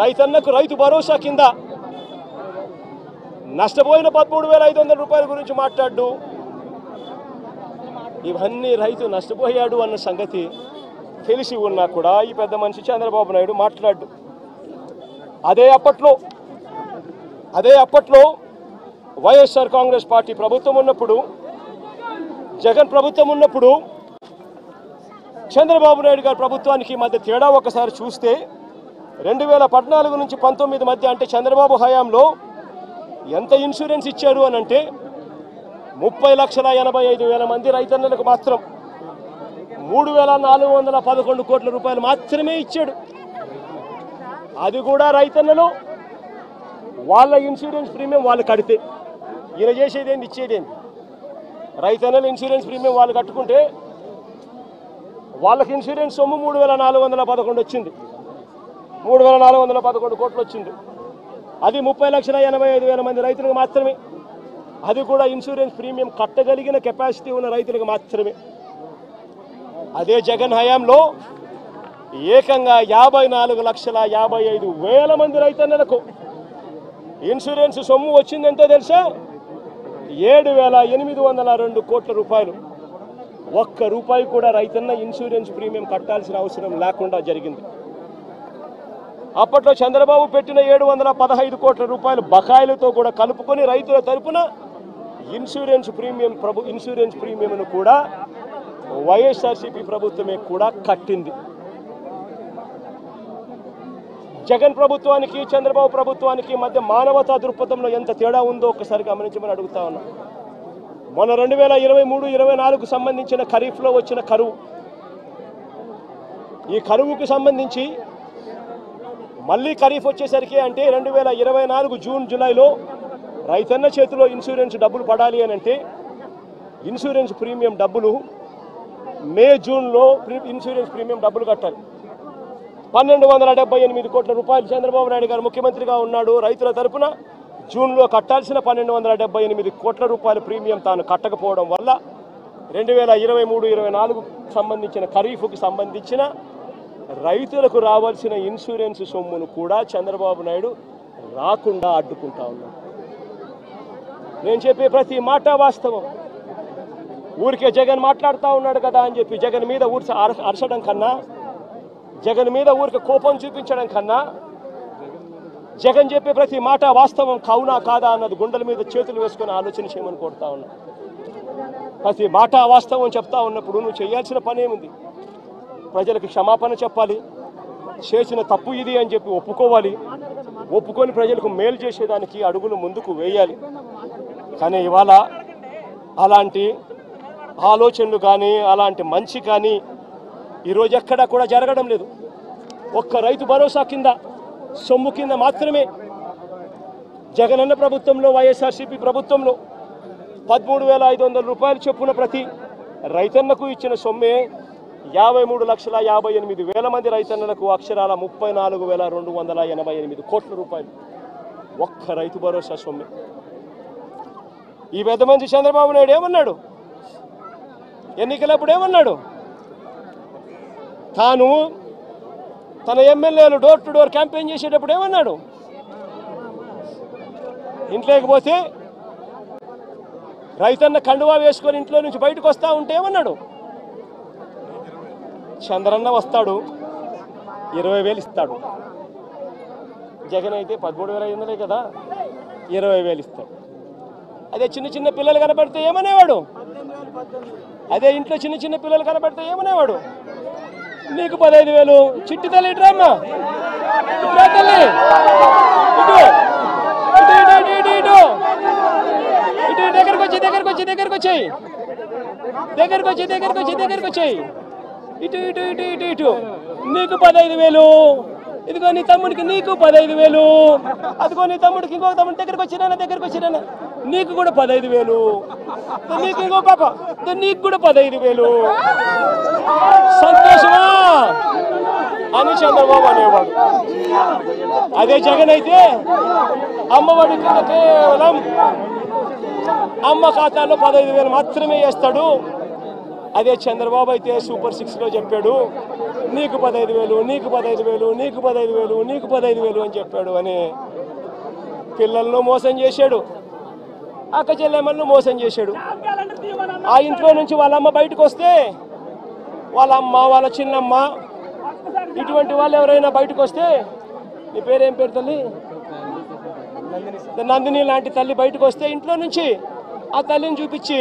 రైతన్నకు రైతు భరోసా కింద నష్టపోయిన 13,500 రూపాయల గురించి మాట్లాడు. ఇవన్నీ రైతు నష్టపోయాడు అన్న సంగతి తెలిసి ఉన్నా కూడా ఈ పెద్ద మనిషి చంద్రబాబు నాయుడు మాట్లాడు. అదే అప్పట్లో వైఎస్ఆర్ కాంగ్రెస్ పార్టీ ప్రభుత్వం ఉన్నప్పుడు, జగన్ ప్రభుత్వం ఉన్నప్పుడు, చంద్రబాబు నాయుడు గారి ప్రభుత్వానికి మధ్య తేడా ఒకసారి చూస్తే 2014 నుంచి 19 మధ్య అంటే చంద్రబాబు హయాంలో ఎంత ఇన్సూరెన్స్ ఇచ్చారు అని అంటే 30,85,000 మంది రైతన్నలకు మాత్రం 3,411 కోట్ల రూపాయలు మాత్రమే ఇచ్చాడు. అది కూడా రైతన్నలు వాళ్ళ ఇన్సూరెన్స్ ప్రీమియం వాళ్ళు కడితే, ఈయన చేసేదేంటి ఇచ్చేదేంటి? రైతన్నలు ఇన్సూరెన్స్ ప్రీమియం వాళ్ళు కట్టుకుంటే వాళ్ళకి ఇన్సూరెన్స్ సొమ్ము 3,411 వచ్చింది, 3,411 కోట్లు వచ్చింది. అది 30,85,000 మంది రైతులకు మాత్రమే. అది కూడా ఇన్సూరెన్స్ ప్రీమియం కట్టగలిగిన కెపాసిటీ ఉన్న రైతులకు మాత్రమే. అదే జగన్ హయాంలో ఏకంగా 54,55,000 మంది రైతన్నలకు ఇన్సూరెన్స్ సొమ్ము వచ్చిందంటే తెలుసా? 7,802 కోట్ల రూపాయలు. ఒక్క రూపాయి కూడా రైతన్న ఇన్సూరెన్స్ ప్రీమియం కట్టాల్సిన అవసరం లేకుండా జరిగింది. అప్పట్లో చంద్రబాబు పెట్టిన 715 కోట్ల రూపాయలు బకాయిలతో కూడా కలుపుకొని రైతుల తరపున ఇన్సూరెన్స్ ప్రీమియంను కూడా వైఎస్ఆర్సీపీ ప్రభుత్వమే కూడా కట్టింది. జగన్ ప్రభుత్వానికి చంద్రబాబు ప్రభుత్వానికి మధ్య మానవతా దృక్పథంలో ఎంత తేడా ఉందో ఒకసారి గమనించమని అడుగుతా ఉన్నా. మొన్న 2023-24 సంబంధించిన ఖరీఫ్లో వచ్చిన కరువు, ఈ కరువుకు సంబంధించి మళ్ళీ ఖరీఫ్ వచ్చేసరికి అంటే 2024 జూన్ జూలైలో రైతన్న చేతిలో ఇన్సూరెన్స్ డబ్బులు పడాలి అని అంటే ఇన్సూరెన్స్ ప్రీమియం డబ్బులు మే జూన్లో ఇన్సూరెన్స్ ప్రీమియం డబ్బులు కట్టాలి. 1,278 కోట్ల రూపాయలు చంద్రబాబు నాయుడు గారు ముఖ్యమంత్రిగా ఉన్నాడు. రైతుల తరపున జూన్లో కట్టాల్సిన 1,278 కోట్ల రూపాయల ప్రీమియం తాను కట్టకపోవడం వల్ల 2023-24 సంబంధించిన ఖరీఫ్కి సంబంధించిన రైతులకు రావాల్సిన ఇన్సూరెన్స్ సొమ్మును కూడా చంద్రబాబు నాయుడు రాకుండా అడ్డుకుంటా ఉన్నాడు. నేను చెప్పే ప్రతి మాట వాస్తవం. ఊరికే జగన్ మాట్లాడుతూ ఉన్నాడు కదా అని చెప్పి జగన్ మీద అరచడం కన్నా, జగన్ మీద ఊరికి కోపం చూపించడం కన్నా, జగన్ చెప్పే ప్రతి మాట వాస్తవం కావునా కాదా అన్నది గుండెల మీద చేతులు వేసుకొని ఆలోచన చేయమని కోరుతా ఉన్నా. ప్రతి మాట వాస్తవం చెప్తా ఉన్నప్పుడు నువ్వు చేయాల్సిన పని ఏముంది? ప్రజలకు క్షమాపణ చెప్పాలి, చేసిన తప్పు ఇది అని చెప్పి ఒప్పుకోవాలి, ఒప్పుకొని ప్రజలకు మేలు చేసేదానికి అడుగులు ముందుకు వేయాలి. కానీ ఇవాళ అలాంటి ఆలోచనలు కానీ అలాంటి మంచి కానీ ఈరోజు ఎక్కడా కూడా జరగడం లేదు. ఒక్క రైతు భరోసా కింద సొమ్ము కింద మాత్రమే జగనన్న ప్రభుత్వంలో వైఎస్ఆర్సీపీ ప్రభుత్వంలో 13,500 రూపాయలు చొప్పున ప్రతి రైతన్నకు ఇచ్చిన సొమ్మే 53,58,000 మంది రైతన్నలకు అక్షరాల 34,288 కోట్ల రూపాయలు ఒక్క రైతు భరోసా సొమ్మే. ఈ పెద్ద మంచి చంద్రబాబు నాయుడు ఏమన్నాడు? ఎన్నికలప్పుడు ఏమన్నాడు? తాను తన ఎమ్మెల్యేలు డోర్ టు డోర్ క్యాంపెయిన్ చేసేటప్పుడు ఏమన్నాడు? ఇంట్లోకి పోతే రైతన్న కండువా వేసుకొని ఇంట్లో నుంచి బయటకు వస్తూ ఉంటే ఏమన్నాడు? చంద్రన్న వస్తాడు 20,000 ఇస్తాడు. జగన్ అయితే 13,500 కదా, 20,000 ఇస్తాడు. అదే చిన్న చిన్న పిల్లలు కనబడితే ఏమనేవాడు? అదే ఇంట్లో చిన్న చిన్న పిల్లలు కనబడితే ఏమనేవాడు? నీకు 15,000 చిట్టి తల్లి ఇట్రామ్మా, ఇట్రా తల్లి, ఇటు ఇటు ఇటు ఇటు ఇటు దగ్గరకు వచ్చి దగ్గరకు వచ్చి దగ్గరకు వచ్చాయి దగ్గరకు వచ్చి దగ్గరకు వచ్చి దగ్గరకు వచ్చాయి ఇటు ఇటు ఇటు ఇటు ఇటు నీకు 15,000, ఇదిగో నీ తమ్ముడికి నీకు 15,000, అదిగో నీ తమ్ముడికి ఇంకొక తమ్ముడి దగ్గరకు వచ్చినా నీకు కూడా 15,000, నీకు ఇంకో పాప నీకు కూడా 15,000. సంతోషమా అని చంద్రబాబు అనేవాడు. అదే జగన్ అయితే అమ్మఒడి కింద కేవలం అమ్మ ఖాతాలో 15,000 మాత్రమే వేస్తాడు. అదే చంద్రబాబు అయితే సూపర్ 6లో చెప్పాడు నీకు 15,000 నీకు 15,000 నీకు 15,000 నీకు 15,000 అని చెప్పాడు అని పిల్లలను మోసం చేశాడు, అక్క చెల్లెమ్మలను మోసం చేశాడు. ఆ ఇంట్లో నుంచి వాళ్ళ అమ్మ బయటకు వస్తే వాళ్ళ అమ్మ వాళ్ళ చిన్నమ్మ ఇటువంటి వాళ్ళు ఎవరైనా బయటకు వస్తే నీ పేరేం పేరు తల్లి నందిని లాంటి తల్లి బయటకు వస్తే ఇంట్లో నుంచి ఆ తల్లిని చూపించి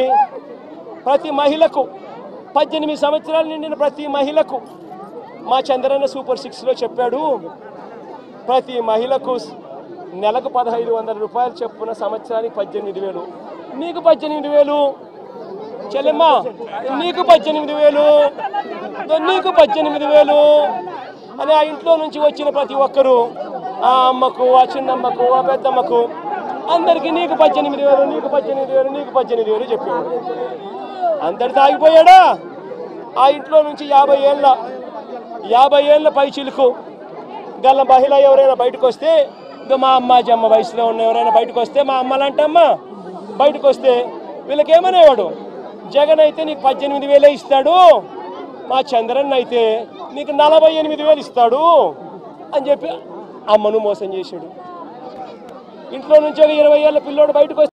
ప్రతి మహిళకు 18 సంవత్సరాలు నిండిన ప్రతి మహిళకు మా చంద్రన్న సూపర్ 6లో చెప్పాడు ప్రతి మహిళకు నెలకు 1,500 రూపాయలు చొప్పున సంవత్సరానికి 18,000 నీకు 18,000 చెల్లెమ్మ నీకు 18,000 నీకు 18,000 అని ఆ ఇంట్లో నుంచి వచ్చిన ప్రతి ఒక్కరూ ఆ అమ్మకు ఆ చిన్నమ్మకు ఆ పెద్దమ్మకు అందరికీ నీకు 18,000 నీకు 18,000 నీకు 18,000 చెప్పాడు. అందరితో ఆగిపోయాడా? ఆ ఇంట్లో నుంచి 50 ఏళ్ళ పై చిలుకు గల మహిళ ఎవరైనా బయటకు వస్తే మా అమ్మ జమ్మ వయసులో ఉన్న ఎవరైనా బయటకు వస్తే మా అమ్మ లాంటి అమ్మ బయటకు వస్తే వీళ్ళకేమనేవాడు? జగన్ అయితే నీకు 18,000 ఇస్తాడు, మా చంద్రన్ అయితే నీకు 48,000 ఇస్తాడు అని చెప్పి అమ్మను మోసం చేశాడు. ఇంట్లో నుంచి ఒక 20 ఏళ్ళ పిల్లోడు బయటకు